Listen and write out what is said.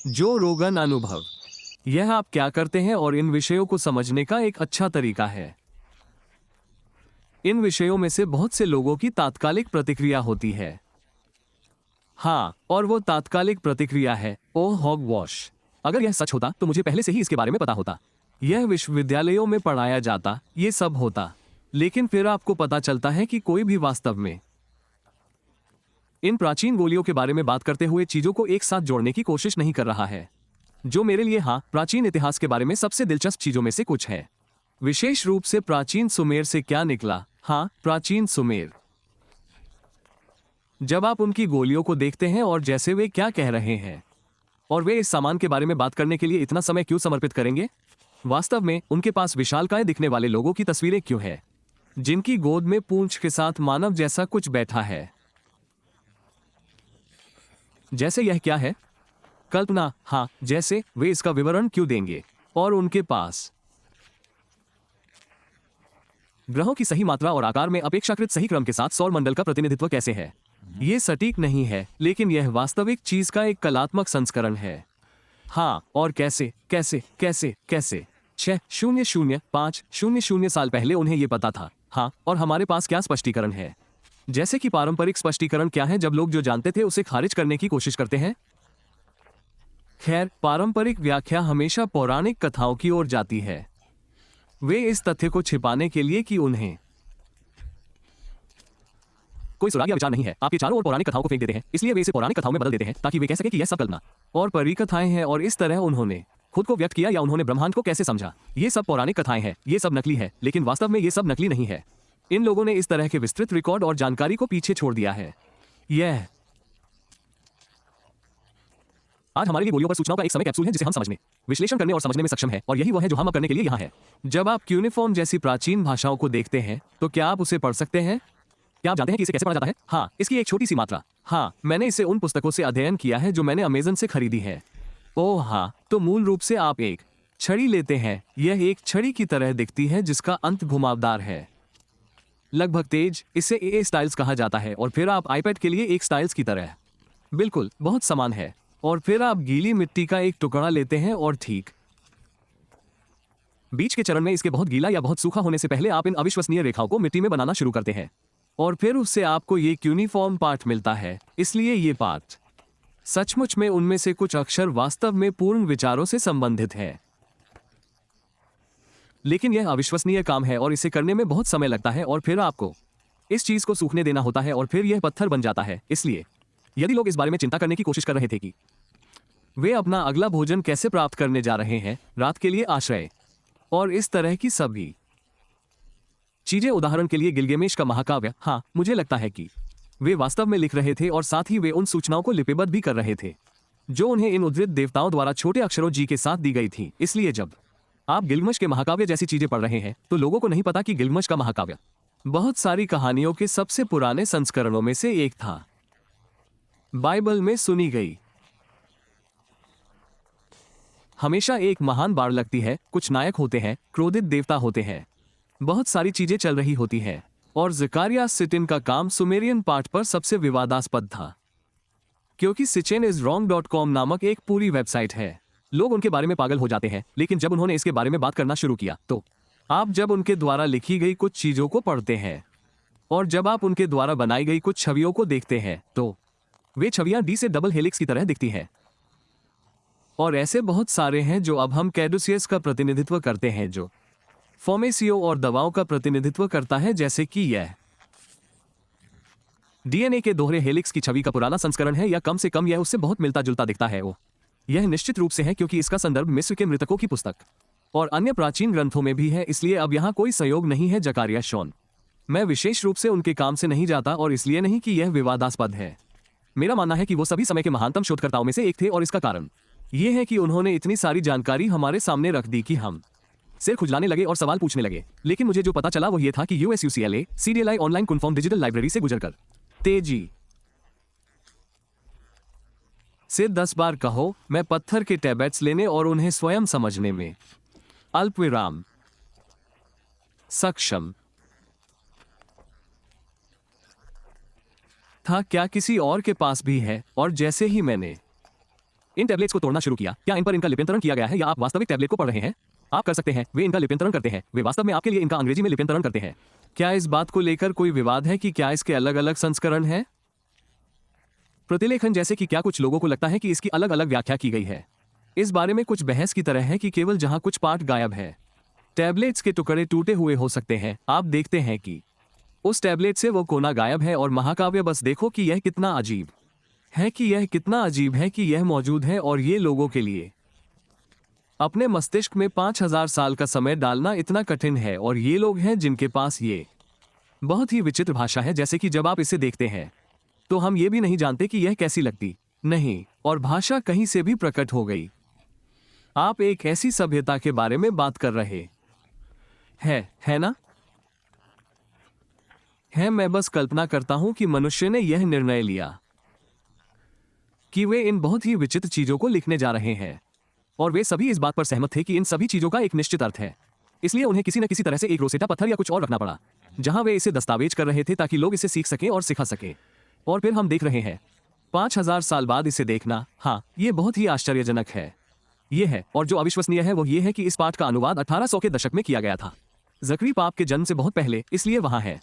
जो रोगन अनुभव, यह आप क्या करते हैं और इन विषयों को समझने का एक अच्छा तरीका है। इन विषयों में से बहुत से लोगों की तात्कालिक प्रतिक्रिया होती है। हाँ, और वो तात्कालिक प्रतिक्रिया है, ओह हॉगवॉश। अगर यह सच होता तो मुझे पहले से ही इसके बारे में पता होता। यह विश्वविद्यालयों में पढ़ाया जाता, ये सब होता। लेकिन फिर आपको पता चलता है कि कोई भी वास्तव में इन प्राचीन गोलियों के बारे में बात करते हुए चीजों को एक साथ जोड़ने की कोशिश नहीं कर रहा है। जो मेरे लिए हाँ, प्राचीन इतिहास के बारे में सबसे दिलचस्प चीजों में से कुछ है। विशेष रूप से प्राचीन सुमेर से क्या निकला। हाँ, प्राचीन सुमेर। जब आप उनकी गोलियों को देखते हैं और जैसे वे क्या कह रहे हैं, और वे इस सामान के बारे में बात करने के लिए इतना समय क्यों समर्पित करेंगे। वास्तव में उनके पास विशालकाय दिखने वाले लोगों की तस्वीरें क्यों हैं, जिनकी गोद में पूंछ के साथ मानव जैसा कुछ बैठा है। जैसे यह क्या है, कल्पना। हाँ, जैसे वे इसका विवरण क्यों देंगे। और उनके पास ग्रहों की सही मात्रा और आकार में अपेक्षाकृत सही क्रम के साथ सौर मंडल का प्रतिनिधित्व कैसे है। यह सटीक नहीं है, लेकिन यह वास्तविक चीज का एक कलात्मक संस्करण है। हाँ, और कैसे कैसे कैसे कैसे 600500 साल पहले उन्हें यह पता था। हाँ, और हमारे पास क्या स्पष्टीकरण है। जैसे कि पारंपरिक स्पष्टीकरण क्या है जब लोग जो जानते थे उसे खारिज करने की कोशिश करते हैं। खैर, पारंपरिक व्याख्या हमेशा पौराणिक कथाओं की ओर जाती है। वे इस तथ्य को छिपाने के लिए कि उन्हें कोई सुराग या विचार नहीं है, आपके चारों ओर पौराणिक कथाओं को फेंक देते हैं, इसलिए वे इसे पौराणिक कथाओं में बदल देते हैं ताकि वे कह सके कि यह सब कल्पना और परिकथाएं हैं। और इस तरह उन्होंने खुद को व्यक्त किया या उन्होंने ब्रह्मांड को कैसे समझा। ये सब पौराणिक कथाएं हैं, ये सब नकली है, लेकिन वास्तव में ये सब नकली नहीं है। इन लोगों ने इस तरह के विस्तृत रिकॉर्ड और जानकारी को पीछे छोड़ दिया है। यह आज हमारे लिए गोलियों पर सूचनाओं का एक समय कैप्सूल है जिसे हम समझने, विश्लेषण करने और समझने में सक्षम है, और यही वह है जो हम अब करने के लिए यहाँ है। जब आप क्यूनिफॉर्म जैसी प्राचीन भाषाओं को देखते हैं तो क्या आप उसे पढ़ सकते हैं। क्या आप जानते हैं कि इसे कैसे पढ़ा जाता है। हाँ, इसकी एक छोटी सी मात्रा। हाँ, मैंने इसे उन पुस्तकों से अध्ययन किया है जो मैंने अमेज़न से खरीदी है। ओह हाँ, तो मूल रूप से आप एक छड़ी लेते हैं। यह एक छड़ी की तरह दिखती है जिसका अंत घुमावदार है, लगभग तेज। इसे ए स्टाइल्स कहा जाता है, और फिर आप आईपैड के लिए एक स्टाइल्स की तरह बिल्कुल बहुत समान है। और फिर आप गीली मिट्टी का एक टुकड़ा लेते हैं और ठीक बीच के चरण में इसके बहुत गीला या बहुत सूखा होने से पहले आप इन अविश्वसनीय रेखाओं को मिट्टी में बनाना शुरू करते हैं, और फिर उससे आपको ये क्यूनिफॉर्म पार्ट मिलता है। इसलिए ये पार्ट सचमुच में उनमें से कुछ अक्षर वास्तव में पूर्ण विचारों से संबंधित है, लेकिन यह अविश्वसनीय काम है और इसे करने में बहुत समय लगता है। और फिर आपको इस चीज को सूखने देना होता है और फिर यह पत्थर बन जाता है। इसलिए यदि लोग इस बारे में चिंता करने की कोशिश कर रहे थे कि वे अपना अगला भोजन कैसे प्राप्त करने जा रहे हैं, रात के लिए आश्रय और इस तरह की सभी चीजें, उदाहरण के लिए गिलगेमेश का महाकाव्य, हाँ, मुझे लगता है कि वे वास्तव में लिख रहे थे और साथ ही वे उन सूचनाओं को लिपिबद्ध भी कर रहे थे जो उन्हें इन उद्धृत देवताओं द्वारा छोटे अक्षरों जी के साथ दी गई थी। इसलिए जब आप गिलगमेश के महाकाव्य जैसी चीजें पढ़ रहे हैं तो लोगों को नहीं पता कि गिलगमेश का महाकाव्य बहुत सारी कहानियों के सबसे पुराने संस्करणों में से एक था, बाइबल में सुनी गई। हमेशा एक महान बाढ़ लगती है, कुछ नायक होते हैं, क्रोधित देवता होते हैं, बहुत सारी चीजें चल रही होती हैं, और ज़कारिया सिटिन का काम सुमेरियन पाठ पर सबसे विवादास्पद था, क्योंकि sitchinIsWrong.com नामक एक पूरी वेबसाइट है। लोग उनके बारे में पागल हो जाते हैं, लेकिन जब उन्होंने इसके बारे में बात करना शुरू किया तो आप जब उनके द्वारा लिखी गई कुछ चीजों को पढ़ते हैं और जब आप उनके द्वारा बनाई गई कुछ छवियों को देखते हैं तो वे छवियां डी से डबल हेलिक्स की तरह दिखती हैं। और ऐसे बहुत सारे हैं जो अब हम कैडुसियस का प्रतिनिधित्व करते हैं, जो फॉर्मेसियो और दवाओं का प्रतिनिधित्व करता है, जैसे कि यह डीएनए के दोहरे हेलिक्स की छवि का पुराना संस्करण है, या कम से कम यह उससे बहुत मिलता जुलता दिखता है। वो यह निश्चित रूप से है क्योंकि इसका संदर्भ मिस्र के मृतकों की पुस्तक और अन्य प्राचीन ग्रंथों में भी है, इसलिए अब यहां कोई संयोग नहीं है। ज़कारिया शॉन, मैं विशेष रूप से उनके काम से नहीं जाता, और इसलिए नहीं कि यह विवादास्पद है। मेरा मानना है कि वो सभी समय के महानतम शोधकर्ताओं में से एक थे, और इसका कारण यह है कि उन्होंने इतनी सारी जानकारी हमारे सामने रख दी कि हम सिर खुजलाने लगे और सवाल पूछने लगे। लेकिन मुझे जो पता चला वो ये था कि USUCLA CDLI online confirm digital library से गुजरकर तेजी से 10 बार कहो, मैं पत्थर के टैबलेट्स लेने और उन्हें स्वयं समझने में अल्पविराम सक्षम था। क्या किसी और के पास भी है? और जैसे ही मैंने इन टैबलेट्स को तोड़ना शुरू किया। क्या इन पर इनका लिप्यंतरण किया गया है या आप वास्तविक टैबलेट को पढ़ रहे हैं? आप कर सकते हैं, वे इनका लिप्यंतरण करते हैं, वे वास्तव में आपके लिए इनका अंग्रेजी में लिप्यंतरण करते हैं। क्या इस बात को लेकर कोई विवाद है कि क्या इसके अलग अलग संस्करण हैं? प्रतिलेखन जैसे कि क्या कुछ लोगों को लगता है कि इसकी अलग अलग व्याख्या की गई है। इस बारे में कुछ बहस की तरह है कि केवल जहां कुछ पार्ट गायब है, टैबलेट्स के टुकड़े टूटे हुए हो सकते हैं। आप देखते हैं कि उस टैबलेट से वो कोना गायब है और महाकाव्य बस देखो कि यह कितना अजीब है, कि यह कितना अजीब है कि यह मौजूद है और ये लोगों के लिए अपने मस्तिष्क में 5000 साल का समय डालना इतना कठिन है। और ये लोग हैं जिनके पास ये बहुत ही विचित्र भाषा है, जैसे कि जब आप इसे देखते हैं तो हम ये भी नहीं जानते कि यह कैसी लगती नहीं, और भाषा कहीं से भी प्रकट हो गई। आप एक ऐसी सभ्यता के बारे में बात कर रहे है ना? मैं बस कल्पना करता हूं कि मनुष्य ने यह निर्णय लिया कि वे इन बहुत ही विचित्र चीजों को लिखने जा रहे हैं, और वे सभी इस बात पर सहमत थे कि इन सभी चीजों का एक निश्चित अर्थ है। इसलिए उन्हें किसी न किसी तरह से एक रोसेटा पत्थर या कुछ और रखना पड़ा जहां वे इसे दस्तावेज कर रहे थे ताकि लोग इसे सीख सकें और सिखा सकें। और फिर हम देख रहे हैं 5000 साल बाद इसे देखना। हाँ, यह बहुत ही आश्चर्यजनक है। यह है, और जो अविश्वसनीय है वो ये है कि इस पाठ का अनुवाद 1800 के दशक में किया गया था, ज़करी पाप के जन्म से बहुत पहले, इसलिए वहां है।